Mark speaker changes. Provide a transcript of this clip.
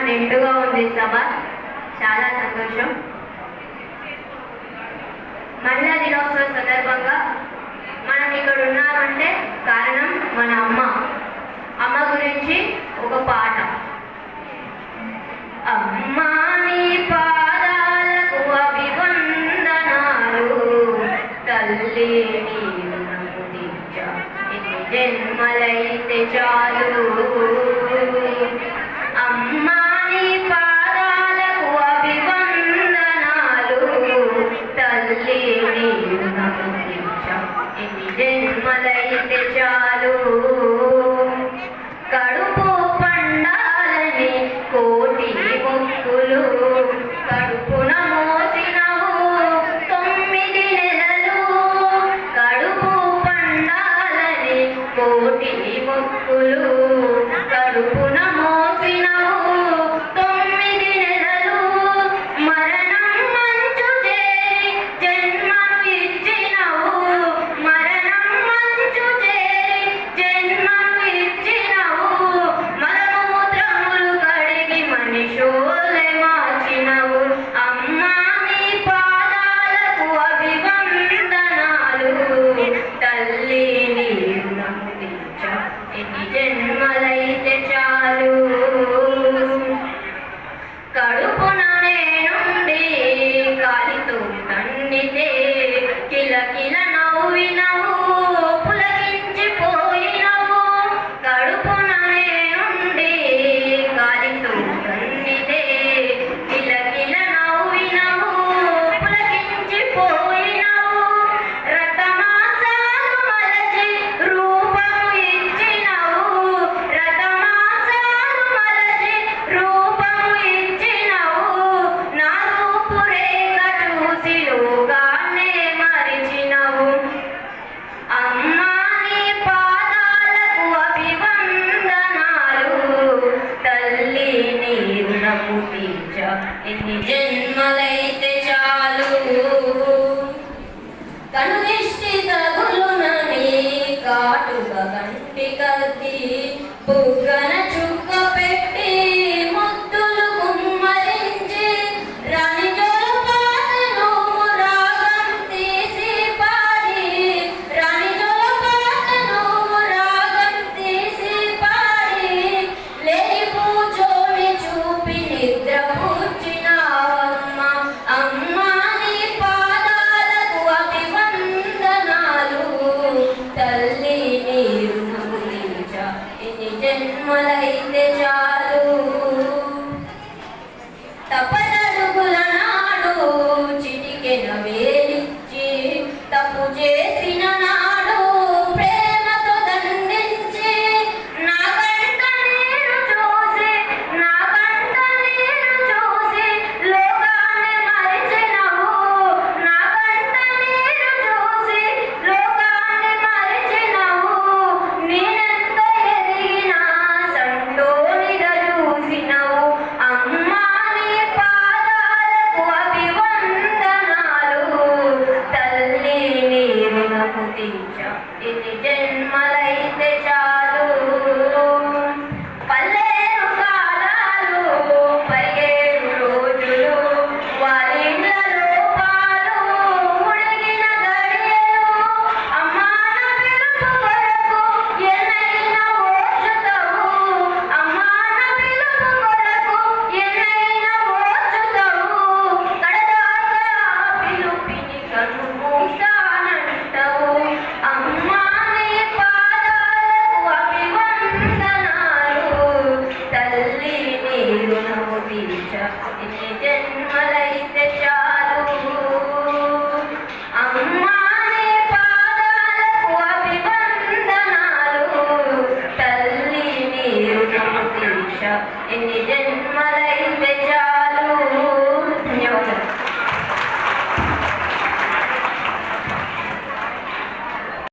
Speaker 1: నిండుగా ఉంది సభ. చాలా సంతోషం. మహిళా దినోత్సవ సందర్భంగా మనం ఇక్కడ ఉన్నామంటే కారణం మన అమ్మ గురించి ఒక పాట. అమ్మా నీ పాదాలకు అభివందనాలు, తల్లి నీవు నన్ను దించా ఎన్ని జన్మలైతే చాలు. అమ్మా నీ పాదాలకు అభివందనాలు, తల్లి నీవు నన్ను దించా ఎన్ని జన్మలైతే చాలు. కడుపు పండాలని కోటి మొక్కులు, కడుపున మోసినవు 9 నెలలు. కడుపు పండాలని కోటి మొక్కులు, కడుపున మోసినవు 9 నెలలు. మరణం మంచు చేరి జన్మను ఇచ్చినవు, మరణం మంచు చేరి జన్మను ఇచ్చినవు. మలమూత్రములు కడిగి మనిషోలే మార్చినవు. అమ్మా నీ పాదాలకు అభివందనాలు, తల్లి నీవు నన్ను దించా ఎన్ని జన్మలైతే చాలు. కడుపున నేనుండి కాలితో తండితే కిలకిల నవ్వినవు, పులకించిపోయినవు. కడుపున నేనుండి కాలితో తండితే కిలకిల నవ్వినవు, పులకించిపోయినవు. రతమాసాలు మలచి రూపము ఇచ్చినవు, రతమాసాలు మలచి రూపము ఇచ్చినవు. నా రూపురేఖ చూసి లోకాన్నే మరిచినవు. అమ్మా నీ పాదాలకు అభివందనాలు, తల్లి నీవు నన్ను దించా ఎన్ని జన్మలైతే చాలు. కనుదిష్టి తగులునని కాటుగా కంటి కత్తి, బుగ్గన చుక్క పెట్టి ముద్దులు కుమ్మరించి, రాణి జోలపాటను రాగం తీసి పాడి, రాణి జోలపాటను రాగం తీసి పాడి. లేని పూజోని చూపి నిద్ర పూడ్చినావమ్మ. అమ్మా నీ పాదాలకు అభివందనాలు, తల్లి నీవు నన్ను దించా ఎన్ని జన్మలైతే చాలు. తపనడుగుల నాడు చిటికెన వేలిచ్చి, తప్పు చేసిన నాడు ప్రేమతో దండించి, నా కంట నీరు చూసి, నా కంట నీరు చూసి లోకాన్ని మరిచినవు. నా కంట నీరు చూసి లోకాన్ని మరిచినవు. నేనెంత ఎదిగినా సంటోనిగా చూసినవు. అమ్మా నీ పాదాలకు అభివందనాలు, తల్లి నీవు నన్ను దించా ఎన్ని జన్మలైతే చాలు. పల్లేరు కాలాలు పరిగేరు రోజులు, వారిళ్ళలో పాలు ఉడిగిన గడియలు. అమ్మా నా పిలుపు కొరకు ఎన్నైనా ఓర్చుతావు, అమ్మా నా పిలుపు కొరకు ఎన్నైనా ఓర్చుతావు. కడదాకా పిలుపిని కనుమూస్తానంటావు. అమ్మా నీ పాదాలకు అభివందనాలు, తల్లి నీవు నన్ను దించా ఎన్ని జన్మలైతే చాలు. అమ్మా నీ పాదాలకు అభివందనాలు, తల్లి నీవు నన్ను దించా ఎన్ని జన్మలైతే